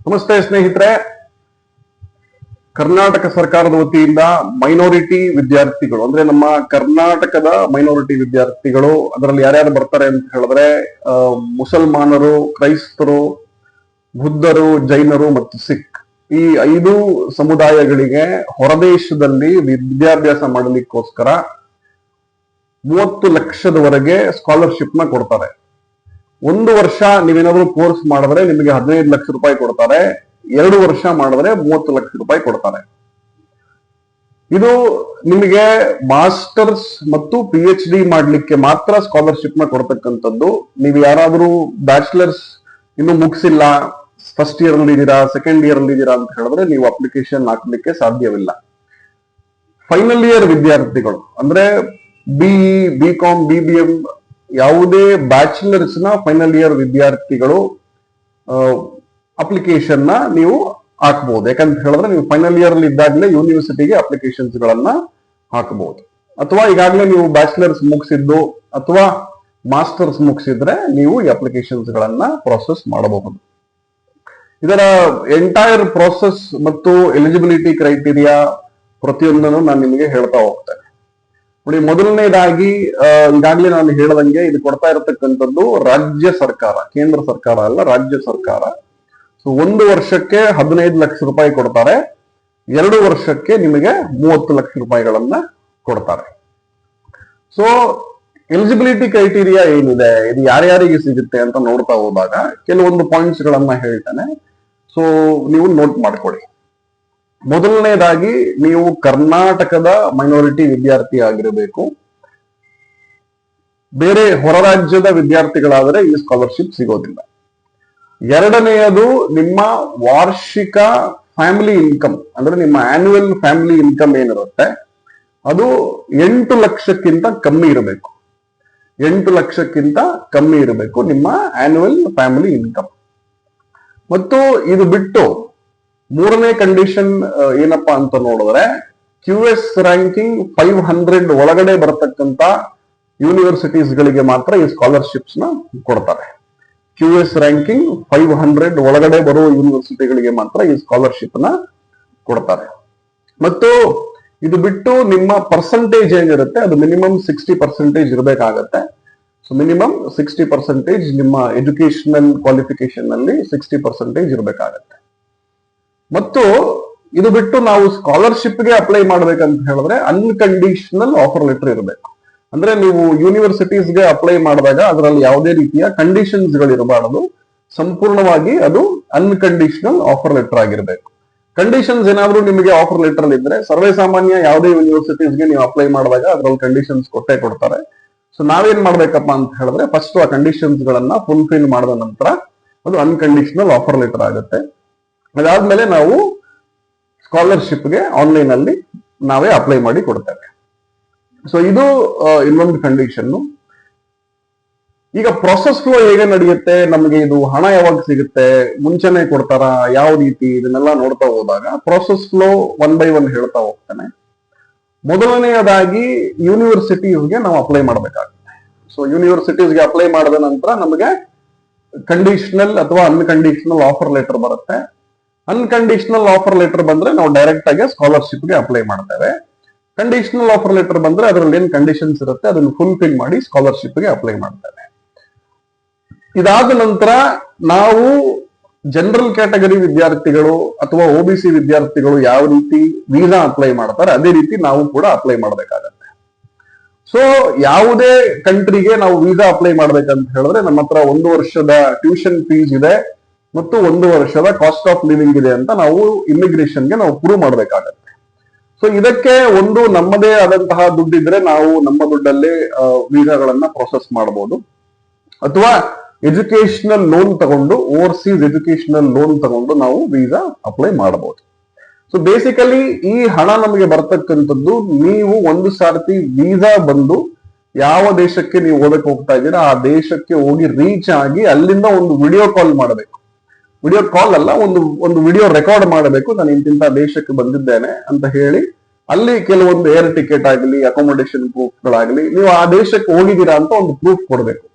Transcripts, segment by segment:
ನಮಸ್ತೆ ಸ್ನೇಹಿತರೆ. ಕರ್ನಾಟಕ ಸರ್ಕಾರದ ವತಿಯಿಂದ ಮೈನಾರಿಟಿ ವಿದ್ಯಾರ್ಥಿಗಳು ಅಂದ್ರೆ ನಮ್ಮ ಕರ್ನಾಟಕದ ಮೈನಾರಿಟಿ ವಿದ್ಯಾರ್ಥಿಗಳು, ಅದರಲ್ಲಿ ಯಾರ್ಯಾರು ಬರ್ತಾರೆ ಅಂತ ಹೇಳಿದ್ರೆ ಮುಸಲ್ಮಾನರು, ಕ್ರೈಸ್ತರು, ಬುದ್ಧರು, ಜೈನರು ಮತ್ತು ಸಿಖ್, ಈ 5 ಸಮುದಾಯಗಳಿಗೆ ಹೊರದೇಶದಲ್ಲಿ ವಿದ್ಯಾಭ್ಯಾಸ ಮಾಡಲಿಕ್ಕೋಸ್ಕರ 30 ಲಕ್ಷದವರೆಗೆ ಸ್ಕಾಲರ್ಶಿಪ್ ನ ಕೊಡ್ತಾರೆ. 1 ವರ್ಷ ನೀವೇನಾದ್ರೂ ಕೋರ್ಸ್ ಮಾಡಿದ್ರೆ ನಿಮಗೆ 15 ಲಕ್ಷ ರೂಪಾಯಿ ಕೊಡ್ತಾರೆ. 2 ವರ್ಷ ಮಾಡಿದ್ರೆ 30 ಲಕ್ಷ ರೂಪಾಯಿ ಕೊಡ್ತಾರೆ. ಇದು ನಿಮಗೆ ಮಾಸ್ಟರ್ಸ್ ಮತ್ತು PhD ಮಾಡ್ಲಿಕ್ಕೆ ಮಾತ್ರ ಸ್ಕಾಲರ್ಶಿಪ್ ನ ಕೊಡ್ತಕ್ಕಂಥದ್ದು. ನೀವು ಯಾರಾದ್ರೂ ಬ್ಯಾಚುಲರ್ಸ್ ಇನ್ನು ಮುಗಿಸಿಲ್ಲ, ಫಸ್ಟ್ ಇಯರ್ ಅಲ್ಲಿ ಇದ್ದೀರಾ, ಸೆಕೆಂಡ್ ಇಯರ್ ಅಲ್ಲಿ ಇದ್ದೀರಾ ಅಂತ ಹೇಳಿದ್ರೆ ನೀವು ಅಪ್ಲಿಕೇಶನ್ ಹಾಕ್ಲಿಕ್ಕೆ ಸಾಧ್ಯವಿಲ್ಲ. ಫೈನಲ್ ಇಯರ್ ವಿದ್ಯಾರ್ಥಿಗಳು ಅಂದ್ರೆ BE, BCom, BBM ಯಾವುದೇ ಬ್ಯಾಚುಲರ್ಸ್ ನ ಫೈನಲ್ ಇಯರ್ ವಿದ್ಯಾರ್ಥಿಗಳು ಅಪ್ಲಿಕೇಶನ್ ನ ನೀವು ಹಾಕಬಹುದು. ಯಾಕಂತ ಹೇಳಿದ್ರೆ ನೀವು ಫೈನಲ್ ಇಯರ್ ಅಲ್ಲಿ ಇದ್ದಾಗಲೇ ಯೂನಿವರ್ಸಿಟಿಗೆ ಅಪ್ಲಿಕೇಶನ್ಸ್ ಗಳನ್ನ ಹಾಕಬಹುದು. ಅಥವಾ ಈಗಾಗಲೇ ನೀವು ಬ್ಯಾಚುಲರ್ಸ್ ಮುಗಿಸಿದ್ದು ಅಥವಾ ಮಾಸ್ಟರ್ಸ್ ಮುಗಿಸಿದ್ರೆ ನೀವು ಈ ಅಪ್ಲಿಕೇಶನ್ಸ್ ಗಳನ್ನ ಪ್ರಾಸೆಸ್ ಮಾಡಬಹುದು. ಇದರ ಎಂಟೈರ್ ಪ್ರಾಸೆಸ್ ಮತ್ತು ಎಲಿಜಿಬಿಲಿಟಿ ಕ್ರೈಟೀರಿಯಾ ಪ್ರತಿಯೊಂದನ್ನು ನಾನು ನಿಮಗೆ ಹೇಳ್ತಾ ಹೋಗ್ತೇನೆ. ನೋಡಿ, ಮೊದಲನೇದಾಗಿ ಈಗಾಗಲೇ ನಾನು ಹೇಳದಂಗೆ ಇದು ಕೊಡ್ತಾ ಇರತಕ್ಕಂಥದ್ದು ರಾಜ್ಯ ಸರ್ಕಾರ, ಕೇಂದ್ರ ಸರ್ಕಾರ ಅಲ್ಲ, ರಾಜ್ಯ ಸರ್ಕಾರ. ಸೊ 1 ವರ್ಷಕ್ಕೆ 15 ಲಕ್ಷ ರೂಪಾಯಿ ಕೊಡ್ತಾರೆ, 2 ವರ್ಷಕ್ಕೆ ನಿಮಗೆ 30 ಲಕ್ಷ ರೂಪಾಯಿಗಳನ್ನ ಕೊಡ್ತಾರೆ. ಸೊ ಎಲಿಜಿಬಿಲಿಟಿ ಕ್ರೈಟೀರಿಯಾ ಏನಿದೆ, ಇದು ಯಾರ್ಯಾರಿಗೆ ಸಿಗುತ್ತೆ ಅಂತ ನೋಡ್ತಾ ಹೋದಾಗ ಕೆಲವೊಂದು ಪಾಯಿಂಟ್ಸ್ ಗಳನ್ನ ಹೇಳ್ತೇನೆ. ಸೊ ನೀವು ನೋಟ್ ಮಾಡ್ಕೊಳ್ಳಿ. ಮೊದಲನೇದಾಗಿ ನೀವು ಕರ್ನಾಟಕದ ಮೈನಾರಿಟಿ ವಿದ್ಯಾರ್ಥಿ ಆಗಿರಬೇಕು. ಬೇರೆ ಹೊರ ರಾಜ್ಯದ ವಿದ್ಯಾರ್ಥಿಗಳಾದರೆ ಈ ಸ್ಕಾಲರ್ಶಿಪ್ ಸಿಗೋದಿಲ್ಲ. ಎರಡನೆಯದು, ನಿಮ್ಮ ವಾರ್ಷಿಕ ಫ್ಯಾಮಿಲಿ ಇನ್ಕಮ್ ಅಂದ್ರೆ ನಿಮ್ಮ ಆನ್ಯುವಲ್ ಫ್ಯಾಮಿಲಿ ಇನ್ಕಮ್ ಏನಿರುತ್ತೆ ಅದು 8 ಲಕ್ಷಕ್ಕಿಂತ ಕಮ್ಮಿ ಇರಬೇಕು. 8 ಲಕ್ಷಕ್ಕಿಂತ ಕಮ್ಮಿ ಇರಬೇಕು ನಿಮ್ಮ ಆನ್ಯುವಲ್ ಫ್ಯಾಮಿಲಿ ಇನ್ಕಮ್. ಮತ್ತು ಇದು ಬಿಟ್ಟು ಮೂರನೇ ಕಂಡೀಷನ್ ಏನಪ್ಪಾ ಅಂತ ನೋಡಿದ್ರೆ, QS ರ್ಯಾಂಕಿಂಗ್ 500 ಒಳಗಡೆ ಬರತಕ್ಕಂತ ಯೂನಿವರ್ಸಿಟೀಸ್ ಗಳಿಗೆ ಮಾತ್ರ ಈ ಸ್ಕಾಲರ್ಶಿಪ್ಸ್ ನ ಕೊಡ್ತಾರೆ. QS ರ್ಯಾಂಕಿಂಗ್ 500 ಒಳಗಡೆ ಬರುವ ಯೂನಿವರ್ಸಿಟಿಗಳಿಗೆ ಮಾತ್ರ ಈ ಸ್ಕಾಲರ್ಶಿಪ್ ನ ಕೊಡ್ತಾರೆ. ಮತ್ತು ಇದು ಬಿಟ್ಟು ನಿಮ್ಮ ಪರ್ಸೆಂಟೇಜ್ ಏನಿರುತ್ತೆ ಅದು ಮಿನಿಮಮ್ 60% ಇರಬೇಕಾಗತ್ತೆ. ಸೊ ಮಿನಿಮಮ್ 60% ನಿಮ್ಮ ಎಜುಕೇಶನಲ್ ಕ್ವಾಲಿಫಿಕೇಶನ್ ನಲ್ಲಿ 60% ಇರಬೇಕಾಗತ್ತೆ. ಮತ್ತು ಇದು ಬಿಟ್ಟು ನಾವು ಸ್ಕಾಲರ್ಶಿಪ್ಗೆ ಅಪ್ಲೈ ಮಾಡ್ಬೇಕಂತ ಹೇಳಿದ್ರೆ ಅನ್ಕಂಡೀಷನಲ್ ಆಫರ್ ಲೆಟರ್ ಇರಬೇಕು. ಅಂದ್ರೆ ನೀವು ಯೂನಿವರ್ಸಿಟೀಸ್ಗೆ ಅಪ್ಲೈ ಮಾಡಿದಾಗ ಅದರಲ್ಲಿ ಯಾವುದೇ ರೀತಿಯ ಕಂಡೀಷನ್ಸ್ ಗಳಿರಬಾರದು. ಸಂಪೂರ್ಣವಾಗಿ ಅದು ಅನ್ಕಂಡೀಷನಲ್ ಆಫರ್ ಲೆಟರ್ ಆಗಿರಬೇಕು. ಕಂಡೀಷನ್ಸ್ ಏನಾದ್ರೂ ನಿಮಗೆ ಆಫರ್ ಲೆಟರ್ ಅಲ್ಲಿ ಇದ್ರೆ, ಸರ್ವೇ ಸಾಮಾನ್ಯ ಯಾವುದೇ ಯೂನಿವರ್ಸಿಟೀಸ್ಗೆ ನೀವು ಅಪ್ಲೈ ಮಾಡಿದಾಗ ಅದರಲ್ಲಿ ಕಂಡೀಷನ್ಸ್ ಕೊಟ್ಟೇ ಕೊಡ್ತಾರೆ. ಸೊ ನಾವೇನ್ ಮಾಡ್ಬೇಕಪ್ಪ ಅಂತ ಹೇಳಿದ್ರೆ, ಫಸ್ಟ್ ಆ ಕಂಡೀಷನ್ಸ್ ಗಳನ್ನ ಫುಲ್ಫಿಲ್ ಮಾಡಿದ ನಂತರ ಅದು ಅನ್ಕಂಡೀಷನಲ್ ಆಫರ್ ಲೆಟರ್ ಆಗುತ್ತೆ. ಅದಾದ್ಮೇಲೆ ನಾವು ಸ್ಕಾಲರ್ಶಿಪ್ಗೆ ಆನ್ಲೈನ್ ಅಲ್ಲಿ ನಾವೇ ಅಪ್ಲೈ ಮಾಡಿ ಕೊಡ್ತೇವೆ. ಸೊ ಇದು ಇನ್ನೊಂದು ಕಂಡೀಷನ್. ಈಗ ಪ್ರೊಸೆಸ್ ಫ್ಲೋ ಹೇಗೆ ನಡೆಯುತ್ತೆ, ನಮಗೆ ಇದು ಹಣ ಯಾವಾಗ ಸಿಗುತ್ತೆ, ಮುಂಚೆನೆ ಕೊಡ್ತಾರ, ಯಾವ ರೀತಿ, ಇದನ್ನೆಲ್ಲ ನೋಡ್ತಾ ಹೋದಾಗ ಪ್ರೊಸೆಸ್ ಫ್ಲೋ 1 by 1 ಹೇಳ್ತಾ ಹೋಗ್ತಾನೆ. ಮೊದಲನೆಯದಾಗಿ ಯೂನಿವರ್ಸಿಟೀಸ್ಗೆ ನಾವು ಅಪ್ಲೈ ಮಾಡಬೇಕಾಗುತ್ತೆ. ಸೊ ಯೂನಿವರ್ಸಿಟೀಸ್ಗೆ ಅಪ್ಲೈ ಮಾಡಿದ ನಂತರ ನಮಗೆ ಕಂಡೀಷನಲ್ ಅಥವಾ ಅನ್ಕಂಡೀಷನಲ್ ಆಫರ್ ಲೆಟರ್ ಬರುತ್ತೆ. ಅನ್ಕಂಡೀಷನಲ್ ಆಫರ್ ಲೆಟರ್ ಬಂದ್ರೆ ನಾವು ಡೈರೆಕ್ಟ್ ಆಗಿ ಸ್ಕಾಲರ್ಶಿಪ್ಗೆ ಅಪ್ಲೈ ಮಾಡ್ತೇವೆ. ಕಂಡೀಷನಲ್ ಆಫರ್ ಲೆಟರ್ ಬಂದ್ರೆ ಅದರಲ್ಲಿ ಏನ್ ಕಂಡೀಷನ್ಸ್ ಇರುತ್ತೆ ಅದನ್ನು ಫುಲ್ಫಿಲ್ ಮಾಡಿ ಸ್ಕಾಲರ್ಶಿಪ್ಗೆ ಅಪ್ಲೈ ಮಾಡ್ತೇವೆ. ಇದಾದ ನಂತರ ನಾವು ಜನರಲ್ ಕ್ಯಾಟಗರಿ ವಿದ್ಯಾರ್ಥಿಗಳು ಅಥವಾ OBC ವಿದ್ಯಾರ್ಥಿಗಳು ಯಾವ ರೀತಿ ವೀಸಾ ಅಪ್ಲೈ ಮಾಡ್ತಾರೆ ಅದೇ ರೀತಿ ನಾವು ಕೂಡ ಅಪ್ಲೈ ಮಾಡಬೇಕಾಗತ್ತೆ. ಸೊ ಯಾವುದೇ ಕಂಟ್ರಿಗೆ ನಾವು ವೀಸಾ ಅಪ್ಲೈ ಮಾಡ್ಬೇಕಂತ ಹೇಳಿದ್ರೆ ನಮ್ಮ ಹತ್ರ 1 ವರ್ಷದ ಟ್ಯೂಷನ್ ಫೀಸ್ ಇದೆ ಮತ್ತು 1 ವರ್ಷದ ಕಾಸ್ಟ್ ಆಫ್ ಲಿವಿಂಗ್ ಇದೆ ಅಂತ ನಾವು ಇಮಿಗ್ರೇಷನ್ಗೆ ನಾವು ಪ್ರೂವ್ ಮಾಡಬೇಕಾಗತ್ತೆ. ಸೊ ಇದಕ್ಕೆ ಒಂದು ನಮ್ಮದೇ ಆದಂತಹ ದುಡ್ಡಿದ್ರೆ ನಾವು ನಮ್ಮ ದುಡ್ಡಲ್ಲೇ ವೀಸಾಗಳನ್ನ ಪ್ರೊಸೆಸ್ ಮಾಡಬಹುದು. ಅಥವಾ ಎಜುಕೇಶನಲ್ ಲೋನ್ ತಗೊಂಡು, ಓವರ್ಸೀಸ್ ಎಜುಕೇಶನಲ್ ಲೋನ್ ತಗೊಂಡು ನಾವು ವೀಸಾ ಅಪ್ಲೈ ಮಾಡಬಹುದು. ಸೊ ಬೇಸಿಕಲಿ ಈ ಹಣ ನಮಗೆ ಬರ್ತಕ್ಕಂಥದ್ದು ನೀವು ಒಂದು ಸಾರ್ತಿ ವೀಸಾ ಬಂದು ಯಾವ ದೇಶಕ್ಕೆ ನೀವು ಓದಕ್ಕೆ ಹೋಗ್ತಾ ಇದ್ದೀರಾ ಆ ದೇಶಕ್ಕೆ ಹೋಗಿ ರೀಚ್ ಆಗಿ ಅಲ್ಲಿಂದ ಒಂದು ವಿಡಿಯೋ ಕಾಲ್ ಮಾಡಬೇಕು. ವಿಡಿಯೋ ಕಾಲ್ ಅಲ್ಲ, ಒಂದು ವಿಡಿಯೋ ರೆಕಾರ್ಡ್ ಮಾಡಬೇಕು. ನಾನು ಇಂತಿಂತ ದೇಶಕ್ಕೆ ಬಂದಿದ್ದೇನೆ ಅಂತ ಹೇಳಿ ಅಲ್ಲಿ ಕೆಲವೊಂದು ಏರ್ ಟಿಕೆಟ್ ಆಗಲಿ, ಅಕೊಮೊಡೇಷನ್ ಪ್ರೂಫ್ಗಳಾಗಲಿ, ನೀವು ಆ ದೇಶಕ್ಕೆ ಹೋಗಿದ್ದೀರಾ ಅಂತ ಒಂದು ಪ್ರೂಫ್ ಕೊಡಬೇಕು.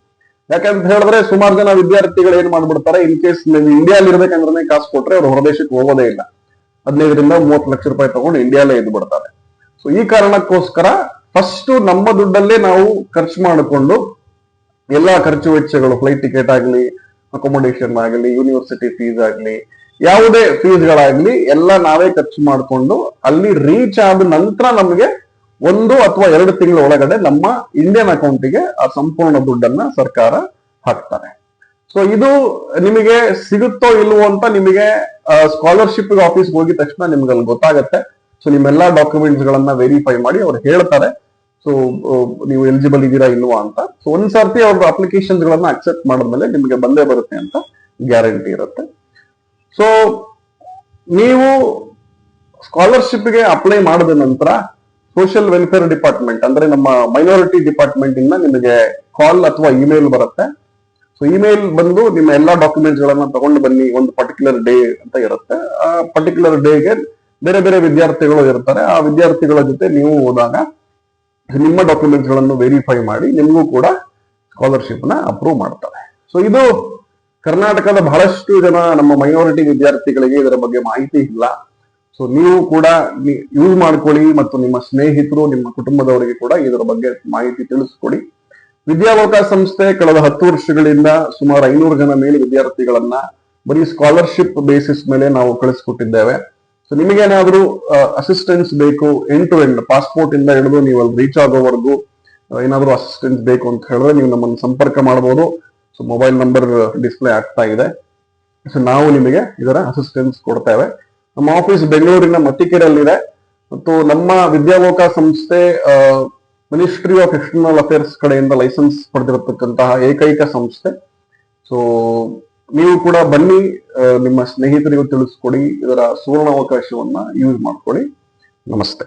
ಯಾಕಂತ ಹೇಳಿದ್ರೆ ಸುಮಾರು ಜನ ವಿದ್ಯಾರ್ಥಿಗಳು ಏನ್ ಮಾಡ್ಬಿಡ್ತಾರೆ, ಇನ್ ಕೇಸ್ ನೀವು ಇಂಡಿಯಾಲಿ ಇರ್ಬೇಕಂದ್ರೆ ಕಾಸು ಕೊಟ್ರೆ ಅವ್ರು ಹೊರದೇಶಕ್ಕೆ ಹೋಗೋದೇ ಇಲ್ಲ. 15 ರಿಂದ 30 ಲಕ್ಷ ರೂಪಾಯಿ ತಗೊಂಡು ಇಂಡಿಯಾಲೇ ಇದ್ದು ಬಿಡ್ತಾರೆ. ಸೊ ಈ ಕಾರಣಕ್ಕೋಸ್ಕರ ಫಸ್ಟ್ ನಮ್ಮ ದುಡ್ಡಲ್ಲೇ ನಾವು ಖರ್ಚು ಮಾಡಿಕೊಂಡು ಎಲ್ಲಾ ಖರ್ಚು ವೆಚ್ಚಗಳು, ಫ್ಲೈಟ್ ಟಿಕೆಟ್ ಆಗ್ಲಿ, ಅಕೊಮೊಡೇಷನ್ ಆಗಲಿ, ಯೂನಿವರ್ಸಿಟಿ ಫೀಸ್ ಆಗ್ಲಿ, ಯಾವುದೇ ಫೀಸ್ಗಳಾಗ್ಲಿ ಎಲ್ಲ ನಾವೇ ಖರ್ಚು ಮಾಡಿಕೊಂಡು ಅಲ್ಲಿ ರೀಚ್ ಆದ ನಂತರ ನಮಗೆ 1 ಅಥವಾ 2 ತಿಂಗಳ ಒಳಗಡೆ ನಮ್ಮ ಇಂಡಿಯನ್ ಅಕೌಂಟಿಗೆ ಆ ಸಂಪೂರ್ಣ ದುಡ್ಡನ್ನ ಸರ್ಕಾರ ಹಾಕ್ತಾರೆ. ಸೊ ಇದು ನಿಮಗೆ ಸಿಗುತ್ತೋ ಇಲ್ವೋ ಅಂತ ನಿಮಗೆ ಸ್ಕಾಲರ್ಶಿಪ್ ಆಫೀಸ್ಗೆ ಹೋಗಿದ ತಕ್ಷಣ ನಿಮ್ಗೆ ಅಲ್ಲಿ ಗೊತ್ತಾಗತ್ತೆ. ಸೊ ನಿಮ್ಮೆಲ್ಲಾ ಡಾಕ್ಯುಮೆಂಟ್ಸ್ ಗಳನ್ನ ವೆರಿಫೈ ಮಾಡಿ ಅವ್ರು ಹೇಳ್ತಾರೆ ಸೊ ನೀವು ಎಲಿಜಿಬಲ್ ಇದ್ದೀರಾ ಇಲ್ವಾ ಅಂತ. ಸೊ ಒಂದ್ಸರ್ತಿ ಅವ್ರ ಅಪ್ಲಿಕೇಶನ್ಸ್ ಗಳನ್ನ ಅಕ್ಸೆಪ್ಟ್ ಮಾಡಿದ್ಮೇಲೆ ನಿಮ್ಗೆ ಬಂದೇ ಬರುತ್ತೆ ಅಂತ ಗ್ಯಾರಂಟಿ ಇರುತ್ತೆ. ಸೊ ನೀವು ಸ್ಕಾಲರ್ಶಿಪ್ಗೆ ಅಪ್ಲೈ ಮಾಡಿದ ನಂತರ ಸೋಷಿಯಲ್ ವೆಲ್ಫೇರ್ ಡಿಪಾರ್ಟ್ಮೆಂಟ್ ಅಂದ್ರೆ ನಮ್ಮ ಮೈನಾರಿಟಿ ಡಿಪಾರ್ಟ್ಮೆಂಟ್ ಇಂದ ನಿಮಗೆ ಕಾಲ್ ಅಥವಾ ಇಮೇಲ್ ಬರುತ್ತೆ. ಸೊ ಇಮೇಲ್ ಬಂದು ನಿಮ್ಮ ಎಲ್ಲಾ ಡಾಕ್ಯುಮೆಂಟ್ಸ್ ಗಳನ್ನ ತಗೊಂಡು ಬನ್ನಿ, ಒಂದು ಪರ್ಟಿಕ್ಯುಲರ್ ಡೇ ಅಂತ ಇರುತ್ತೆ. ಆ ಪರ್ಟಿಕ್ಯುಲರ್ ಡೇಗೆ ಬೇರೆ ಬೇರೆ ವಿದ್ಯಾರ್ಥಿಗಳು ಇರ್ತಾರೆ. ಆ ವಿದ್ಯಾರ್ಥಿಗಳ ಜೊತೆ ನೀವು ಹೋದಾಗ ನಿಮ್ಮ ಡಾಕ್ಯುಮೆಂಟ್ಸ್ ಗಳನ್ನು ವೆರಿಫೈ ಮಾಡಿ ನಿಮಗೂ ಕೂಡ ಸ್ಕಾಲರ್ಶಿಪ್ ನ ಅಪ್ರೂವ್ ಮಾಡ್ತಾರೆ. ಸೊ ಇದು ಕರ್ನಾಟಕದ ಬಹಳಷ್ಟು ಜನ ನಮ್ಮ ಮೈನಾರಿಟಿ ವಿದ್ಯಾರ್ಥಿಗಳಿಗೆ ಇದರ ಬಗ್ಗೆ ಮಾಹಿತಿ ಇಲ್ಲ. ಸೊ ನೀವು ಕೂಡ ಯೂಸ್ ಮಾಡ್ಕೊಳ್ಳಿ ಮತ್ತು ನಿಮ್ಮ ಸ್ನೇಹಿತರು, ನಿಮ್ಮ ಕುಟುಂಬದವರಿಗೆ ಕೂಡ ಇದರ ಬಗ್ಗೆ ಮಾಹಿತಿ ತಿಳಿಸ್ಕೊಡಿ. ವಿದ್ಯಾವಕಾಶ ಸಂಸ್ಥೆ ಕಳೆದ 10 ವರ್ಷಗಳಿಂದ ಸುಮಾರು 500 ಜನ ಮೇಲೆ ವಿದ್ಯಾರ್ಥಿಗಳನ್ನ ಬರೀ ಸ್ಕಾಲರ್ಶಿಪ್ ಬೇಸಿಸ್ ಮೇಲೆ ನಾವು ಕಳಿಸ್ಕೊಟ್ಟಿದ್ದೇವೆ. ಸೊ ನಿಮಗೇನಾದ್ರೂ ಅಸಿಸ್ಟೆನ್ಸ್ ಬೇಕು, ಎಂಡ್ ಟು ಎಂಡ್ ಪಾಸ್ಪೋರ್ಟ್ ಇಂದ ಹಿಡಿದು ನೀವು ಅಲ್ಲಿ ರೀಚ್ ಆಗೋವರೆಗೂ ಏನಾದ್ರೂ ಅಸಿಸ್ಟೆನ್ಸ್ ಬೇಕು ಅಂತ ಹೇಳಿದ್ರೆ ನೀವು ನಮ್ಮನ್ನು ಸಂಪರ್ಕ ಮಾಡಬಹುದು. ಸೊ ಮೊಬೈಲ್ ನಂಬರ್ ಡಿಸ್ಪ್ಲೇ ಆಗ್ತಾ ಇದೆ. ಸೊ ನಾವು ನಿಮಗೆ ಇದರ ಅಸಿಸ್ಟೆನ್ಸ್ ಕೊಡ್ತೇವೆ. ನಮ್ಮ ಆಫೀಸ್ ಬೆಂಗಳೂರಿನ ಮತ್ತಿಕೆರೆಯಲ್ಲಿದೆ ಮತ್ತು ನಮ್ಮ ವಿದ್ಯಾವಕಾಶ ಸಂಸ್ಥೆ ಮಿನಿಸ್ಟ್ರಿ ಆಫ್ ಎಕ್ಸ್ಟರ್ನಲ್ ಅಫೇರ್ಸ್ ಕಡೆಯಿಂದ ಲೈಸೆನ್ಸ್ ಪಡೆದಿರತಕ್ಕಂತಹ ಏಕೈಕ ಸಂಸ್ಥೆ. ಸೊ ನೀವು ಕೂಡ ಬನ್ನಿ, ನಿಮ್ಮ ಸ್ನೇಹಿತರಿಗೂ ತಿಳಿಸ್ಕೊಡಿ, ಇದರ ಸುವರ್ಣ ಅವಕಾಶವನ್ನ ಯೂಸ್ ಮಾಡ್ಕೊಳ್ಳಿ. ನಮಸ್ತೆ.